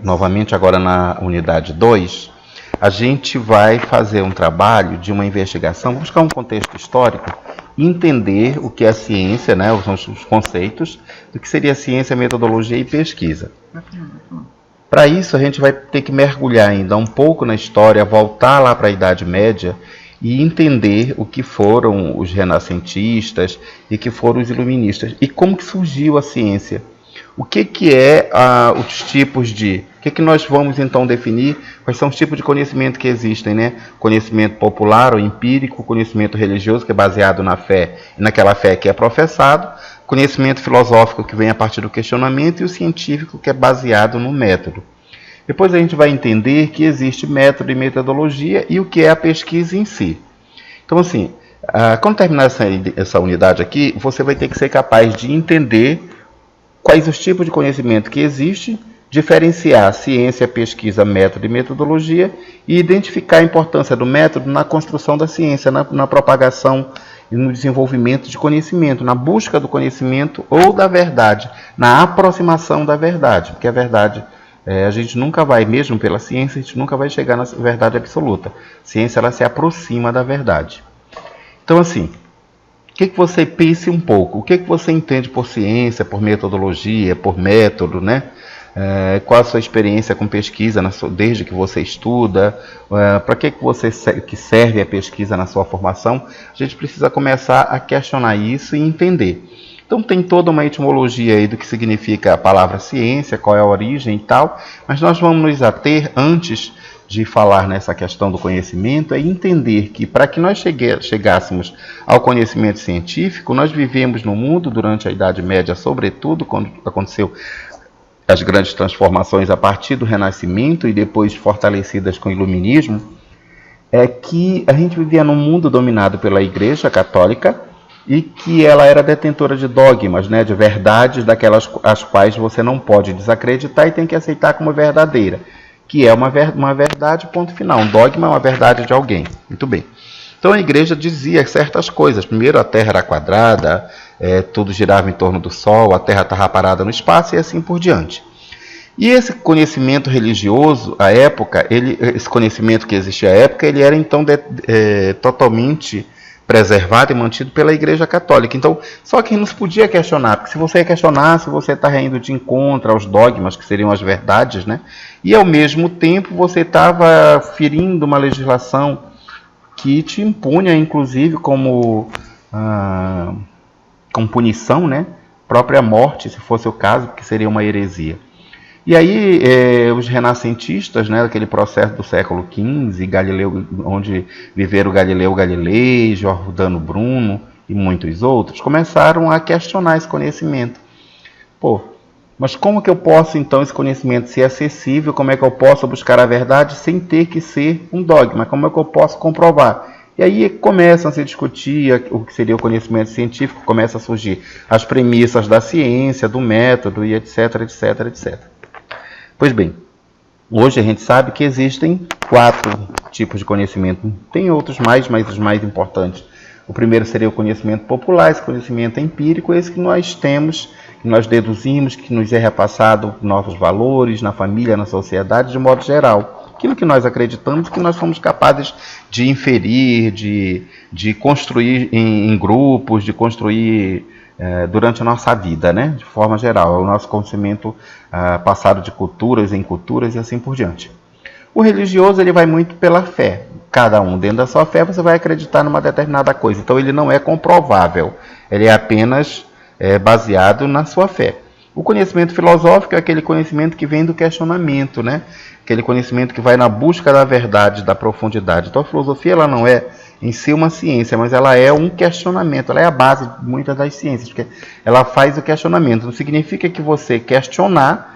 Novamente agora na unidade 2, a gente vai fazer um trabalho de uma investigação, buscar um contexto histórico, entender o que é a ciência, né, os conceitos do que seria ciência, metodologia e pesquisa. Para isso a gente vai ter que mergulhar ainda um pouco na história, voltar lá para a Idade Média e entender o que foram os renascentistas e que foram os iluministas e como que surgiu a ciência. O que é os tipos de... O que nós vamos então definir? Quais são os tipos de conhecimento que existem, né? Conhecimento popular ou empírico, conhecimento religioso que é baseado na fé e naquela fé que é professado, conhecimento filosófico que vem a partir do questionamento e o científico que é baseado no método. Depois a gente vai entender que existe método e metodologia e o que é a pesquisa em si. Então assim, quando terminar essa unidade aqui, você vai ter que ser capaz de entender quais os tipos de conhecimento que existem, diferenciar ciência, pesquisa, método e metodologia e identificar a importância do método na construção da ciência, na propagação e no desenvolvimento de conhecimento, na busca do conhecimento ou da verdade, na aproximação da verdade, porque a verdade, a gente nunca vai, mesmo pela ciência, a gente nunca vai chegar na verdade absoluta. A ciência ela se aproxima da verdade. Então assim, que você pense um pouco, o que você entende por ciência, por metodologia, por método, né? Qual a sua experiência com pesquisa desde que você estuda, para que serve a pesquisa na sua formação? A gente precisa começar a questionar isso e entender. Então tem toda uma etimologia aí do que significa a palavra ciência, qual é a origem e tal, mas nós vamos nos ater antes de falar nessa questão do conhecimento é entender que para que nós chegássemos ao conhecimento científico, nós vivemos no mundo durante a Idade Média, sobretudo quando aconteceu as grandes transformações a partir do Renascimento e depois fortalecidas com o Iluminismo, é que a gente vivia num mundo dominado pela Igreja Católica e que ela era detentora de dogmas, né, de verdades daquelas as quais você não pode desacreditar e tem que aceitar como verdadeira, que é uma verdade, ponto final. Um dogma é uma verdade de alguém. Muito bem. Então a igreja dizia certas coisas. Primeiro, a Terra era quadrada, tudo girava em torno do Sol, a Terra estava parada no espaço e assim por diante. E esse conhecimento religioso, à época, esse conhecimento que existia à época, ele era então totalmente preservado e mantido pela Igreja Católica. Então, só que não se podia questionar, porque se você questionasse, você está indo de encontro aos dogmas, que seriam as verdades, né? E ao mesmo tempo você estava ferindo uma legislação que te impunha, inclusive, como punição, né? Própria morte, se fosse o caso, porque seria uma heresia. E aí os renascentistas, né, aquele processo do século XV, Galileu, onde viveram Galileu Galilei, Giordano Bruno e muitos outros, começaram a questionar esse conhecimento. Mas como que eu posso então esse conhecimento ser acessível? Como é que eu posso buscar a verdade sem ter que ser um dogma? Como é que eu posso comprovar? E aí começam a se discutir o que seria o conhecimento científico, começa a surgir as premissas da ciência, do método e etc, etc, etc. Pois bem, hoje a gente sabe que existem 4 tipos de conhecimento. Tem outros mais, mas os mais importantes. O primeiro seria o conhecimento popular, esse conhecimento empírico, esse que nós temos, que nós deduzimos, que nos é repassado nossos valores, na família, na sociedade, de modo geral. Aquilo que nós acreditamos, que nós somos capazes de inferir, de construir em grupos, de construir durante a nossa vida, né? De forma geral, é o nosso conhecimento passado de culturas em culturas e assim por diante. O religioso ele vai muito pela fé. Cada um dentro da sua fé você vai acreditar numa determinada coisa. Então ele não é comprovável, ele é apenas baseado na sua fé. O conhecimento filosófico é aquele conhecimento que vem do questionamento, né? Aquele conhecimento que vai na busca da verdade, da profundidade. Então a filosofia ela não é em si uma ciência, mas ela é um questionamento, ela é a base de muitas das ciências, porque ela faz o questionamento. Não significa que você questionar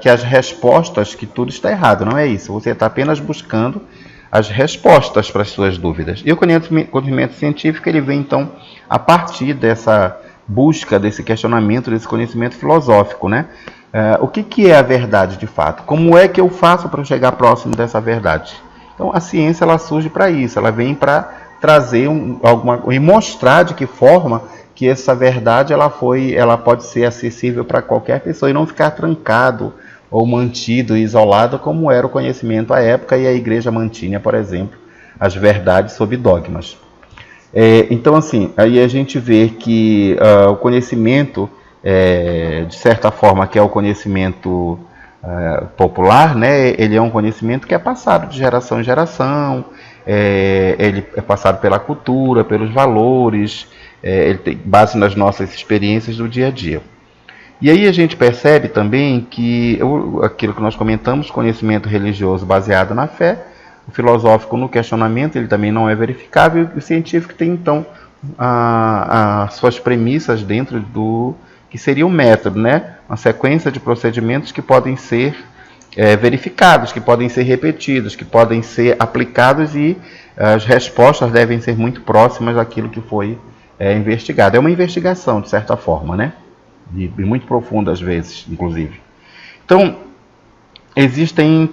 que as respostas, que tudo está errado, não é isso. Você está apenas buscando as respostas para as suas dúvidas. E o conhecimento científico ele vem então a partir dessa busca, desse questionamento, desse conhecimento filosófico, né? O que é a verdade de fato? Como é que eu faço para chegar próximo dessa verdade? Então a ciência ela surge para isso, ela vem para trazer e mostrar de que forma que essa verdade ela pode ser acessível para qualquer pessoa e não ficar trancado ou mantido, isolado, como era o conhecimento à época e a igreja mantinha, por exemplo, as verdades sob dogmas. Então, assim, aí a gente vê que o conhecimento, de certa forma, que é o conhecimento popular, né, ele é um conhecimento que é passado de geração em geração, ele é passado pela cultura, pelos valores, ele tem base nas nossas experiências do dia a dia. E aí a gente percebe também que aquilo que nós comentamos, conhecimento religioso baseado na fé, o filosófico no questionamento, ele também não é verificável, e o científico tem então as suas premissas dentro do que seria um método, né? Uma sequência de procedimentos que podem ser verificados, que podem ser repetidos, que podem ser aplicados e as respostas devem ser muito próximas daquilo que foi investigado. É uma investigação, de certa forma, né? E muito profunda às vezes, inclusive. Então, existem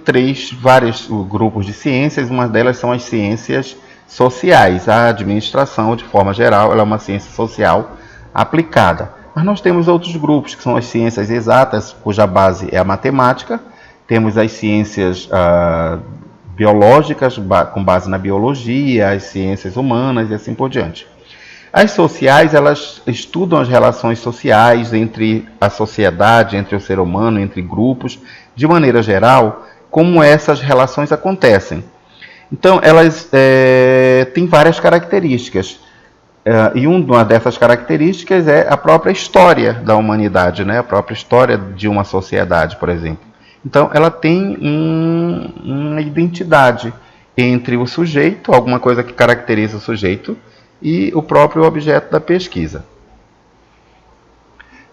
vários grupos de ciências, uma delas são as ciências sociais. A administração, de forma geral, ela é uma ciência social aplicada. Mas nós temos outros grupos, que são as ciências exatas, cuja base é a matemática. Temos as ciências biológicas, com base na biologia, as ciências humanas e assim por diante. As sociais, elas estudam as relações sociais entre a sociedade, entre o ser humano, entre grupos, de maneira geral, como essas relações acontecem. Então, elas têm várias características. E uma dessas características é a própria história da humanidade, né? A própria história de uma sociedade, por exemplo. Então, ela tem uma identidade entre o sujeito, alguma coisa que caracteriza o sujeito, e o próprio objeto da pesquisa.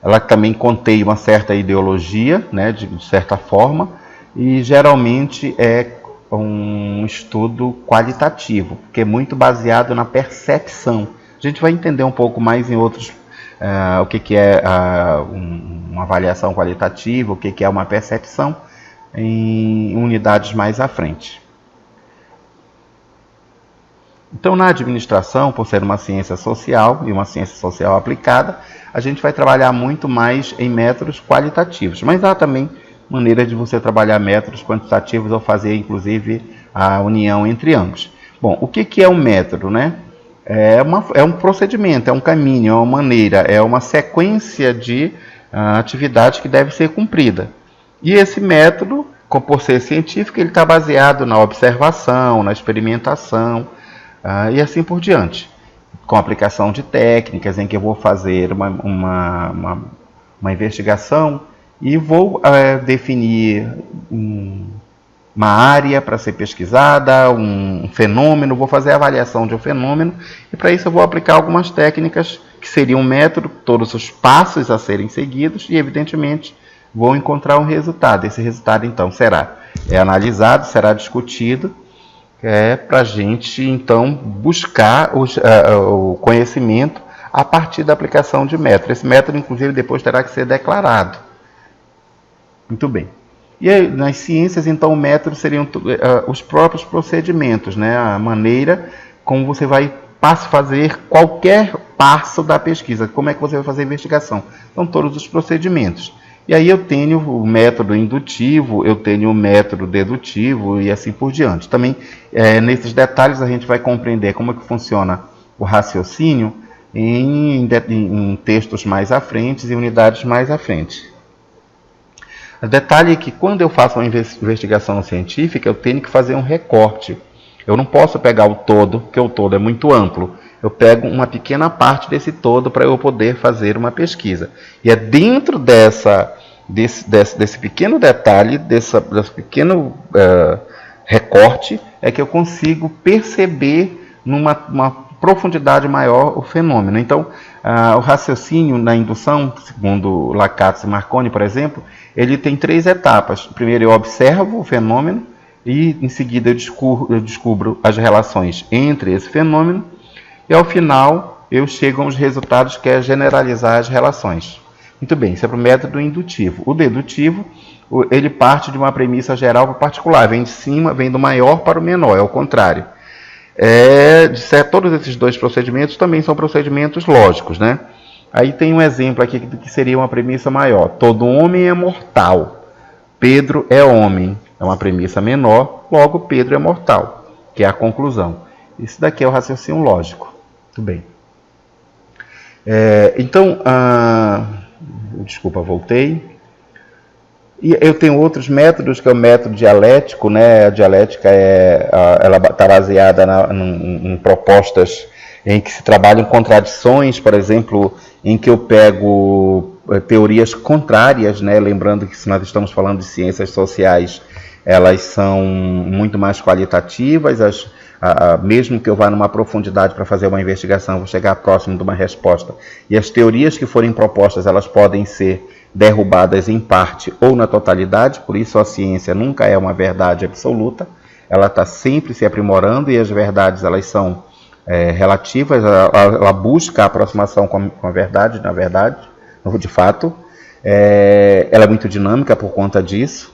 Ela também contém uma certa ideologia, né, de certa forma, e geralmente é um estudo qualitativo, porque é muito baseado na percepção. A gente vai entender um pouco mais em outros o que é uma avaliação qualitativa, o que é uma percepção, em unidades mais à frente. Então, na administração, por ser uma ciência social e uma ciência social aplicada, a gente vai trabalhar muito mais em métodos qualitativos. Mas há também maneiras de você trabalhar métodos quantitativos ou fazer, inclusive, a união entre ambos. Bom, o que é um método, né? É um procedimento, é um caminho, é uma maneira, é uma sequência de atividades que deve ser cumprida. E esse método, por ser científico, ele está baseado na observação, na experimentação, e assim por diante, com aplicação de técnicas em que eu vou fazer uma investigação e vou definir uma área para ser pesquisada, um fenômeno, vou fazer a avaliação de um fenômeno e para isso eu vou aplicar algumas técnicas que seriam um método, todos os passos a serem seguidos e evidentemente vou encontrar um resultado. Esse resultado então será analisado, será discutido, para a gente, então, buscar o conhecimento a partir da aplicação de método. Esse método, inclusive, depois terá que ser declarado. Muito bem. E aí, nas ciências, então, o método seriam os próprios procedimentos, né? A maneira como você vai fazer qualquer passo da pesquisa. Como é que você vai fazer a investigação? Então, todos os procedimentos. E aí eu tenho o método indutivo, eu tenho o método dedutivo e assim por diante. Também, nesses detalhes, a gente vai compreender como é que funciona o raciocínio em textos mais à frente e unidades mais à frente. O detalhe é que quando eu faço uma investigação científica, eu tenho que fazer um recorte. Eu não posso pegar o todo, porque o todo é muito amplo. Eu pego uma pequena parte desse todo para eu poder fazer uma pesquisa. E é dentro desse pequeno detalhe, desse pequeno recorte, é que eu consigo perceber numa profundidade maior o fenômeno. Então, o raciocínio na indução, segundo Lacazette e Marconi, por exemplo, ele tem 3 etapas. Primeiro eu observo o fenômeno e em seguida eu descubro as relações entre esse fenômeno e ao final eu chego aos resultados, que é generalizar as relações. Muito bem, isso é para o método indutivo. O dedutivo ele parte de uma premissa geral para o particular, vem de cima, vem do maior para o menor, é o contrário. Todos esses dois procedimentos também são procedimentos lógicos, né? Aí tem um exemplo aqui que seria uma premissa maior. Todo homem é mortal. Pedro é homem. É uma premissa menor, logo Pedro é mortal, que é a conclusão. Isso daqui é o raciocínio lógico. Muito bem. Desculpa, voltei. E eu tenho outros métodos, que é o método dialético, né? A dialética ela está baseada em propostas em que se trabalham contradições, por exemplo, em que eu pego teorias contrárias, né? Lembrando que se nós estamos falando de ciências sociais, elas são muito mais qualitativas, mesmo que eu vá numa profundidade para fazer uma investigação, vou chegar próximo de uma resposta. E as teorias que forem propostas, elas podem ser derrubadas em parte ou na totalidade, por isso a ciência nunca é uma verdade absoluta, ela está sempre se aprimorando e as verdades elas são relativas, ela busca a aproximação com a verdade, na verdade, de fato, ela é muito dinâmica por conta disso,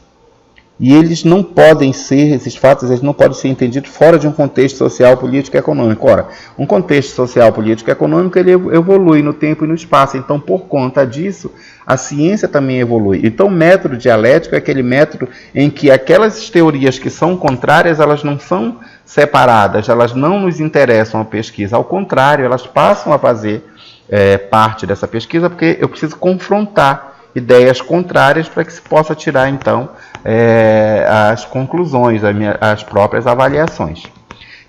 e eles não podem ser, esses fatos, eles não podem ser entendidos fora de um contexto social, político e econômico. Ora, um contexto social, político e econômico, ele evolui no tempo e no espaço, então, por conta disso, a ciência também evolui. Então, o método dialético é aquele método em que aquelas teorias que são contrárias, elas não são separadas, elas não nos interessam a pesquisa, ao contrário, elas passam a fazer parte dessa pesquisa, porque eu preciso confrontar ideias contrárias para que se possa tirar, então, as conclusões, as próprias avaliações.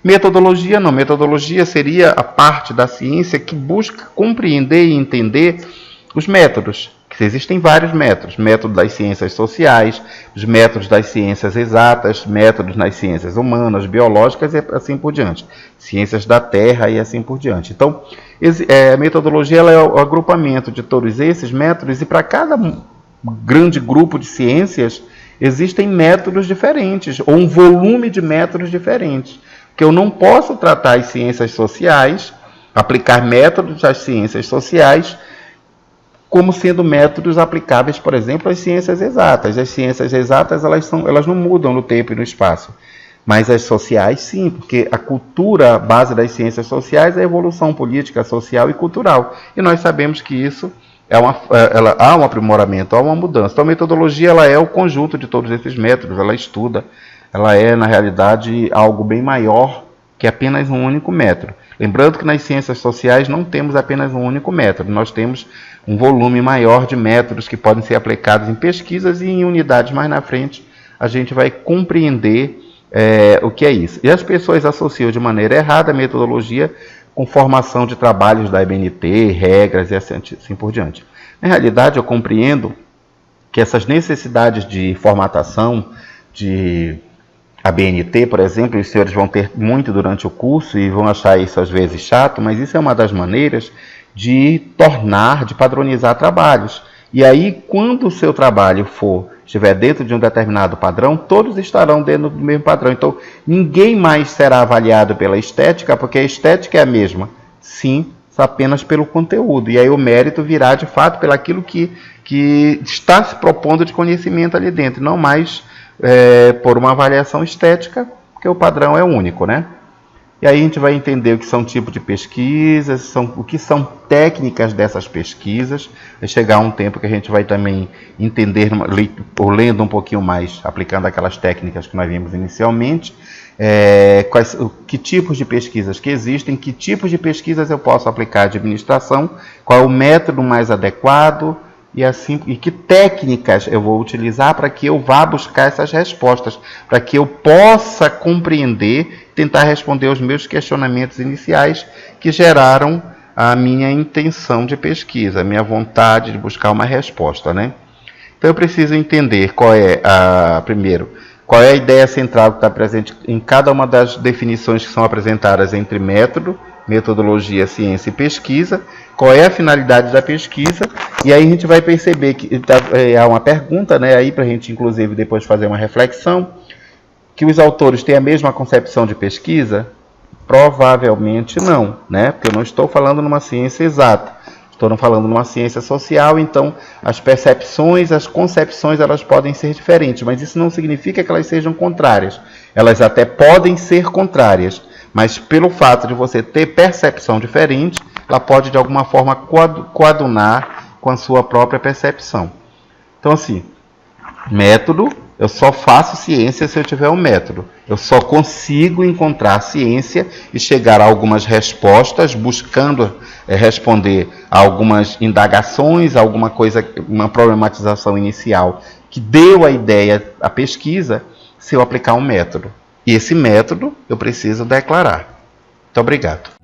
Metodologia não. Metodologia seria a parte da ciência que busca compreender e entender os métodos. Existem vários métodos. Método das ciências sociais, os métodos das ciências exatas, métodos nas ciências humanas, biológicas e assim por diante. Ciências da Terra e assim por diante. Então, a metodologia ela é o agrupamento de todos esses métodos, e para cada grande grupo de ciências existem métodos diferentes, ou um volume de métodos diferentes. Que eu não posso tratar as ciências sociais, aplicar métodos às ciências sociais, como sendo métodos aplicáveis, por exemplo, às ciências exatas. As ciências exatas elas não mudam no tempo e no espaço. Mas as sociais, sim, porque a cultura, a base das ciências sociais é a evolução política, social e cultural. E nós sabemos que isso há um aprimoramento, há uma mudança. Então, a metodologia ela é o conjunto de todos esses métodos, ela estuda, ela é, na realidade, algo bem maior que apenas um único método. Lembrando que nas ciências sociais não temos apenas um único método, nós temos um volume maior de métodos que podem ser aplicados em pesquisas, e em unidades mais na frente a gente vai compreender o que é isso. E as pessoas associam de maneira errada a metodologia com formação de trabalhos da ABNT, regras e assim por diante. Na realidade, eu compreendo que essas necessidades de formatação, de ABNT, por exemplo, os senhores vão ter muito durante o curso e vão achar isso às vezes chato, mas isso é uma das maneiras de padronizar trabalhos. E aí, quando o seu trabalho estiver dentro de um determinado padrão, todos estarão dentro do mesmo padrão. Então, ninguém mais será avaliado pela estética, porque a estética é a mesma. Sim, apenas pelo conteúdo. E aí o mérito virá, de fato, pelo aquilo que está se propondo de conhecimento ali dentro, não mais por uma avaliação estética, porque o padrão é único, né? E aí a gente vai entender o que são tipos de pesquisas, o que são técnicas dessas pesquisas. Vai chegar um tempo que a gente vai também entender, ou lendo um pouquinho mais, aplicando aquelas técnicas que nós vimos inicialmente, que tipos de pesquisas que existem, que tipos de pesquisas eu posso aplicar de administração, qual é o método mais adequado, e que técnicas eu vou utilizar para que eu vá buscar essas respostas, para que eu possa compreender, tentar responder aos meus questionamentos iniciais que geraram a minha intenção de pesquisa, a minha vontade de buscar uma resposta, né? Então eu preciso entender primeiro, qual é a ideia central que está presente em cada uma das definições que são apresentadas entre método, metodologia, ciência e pesquisa, qual é a finalidade da pesquisa, e aí a gente vai perceber que há uma pergunta, né, aí para a gente inclusive depois fazer uma reflexão, que os autores têm a mesma concepção de pesquisa? Provavelmente não, né, porque eu não estou falando numa ciência exata, Estou falando numa ciência social, então as percepções, as concepções, elas podem ser diferentes, mas isso não significa que elas sejam contrárias. Elas até podem ser contrárias, mas pelo fato de você ter percepção diferente, ela pode de alguma forma coadunar com a sua própria percepção. Então assim, método, eu só faço ciência se eu tiver um método. Eu só consigo encontrar ciência e chegar a algumas respostas, buscando responder a algumas indagações, alguma coisa, uma problematização inicial que deu a ideia à pesquisa, se eu aplicar um método. E esse método eu preciso declarar. Muito obrigado.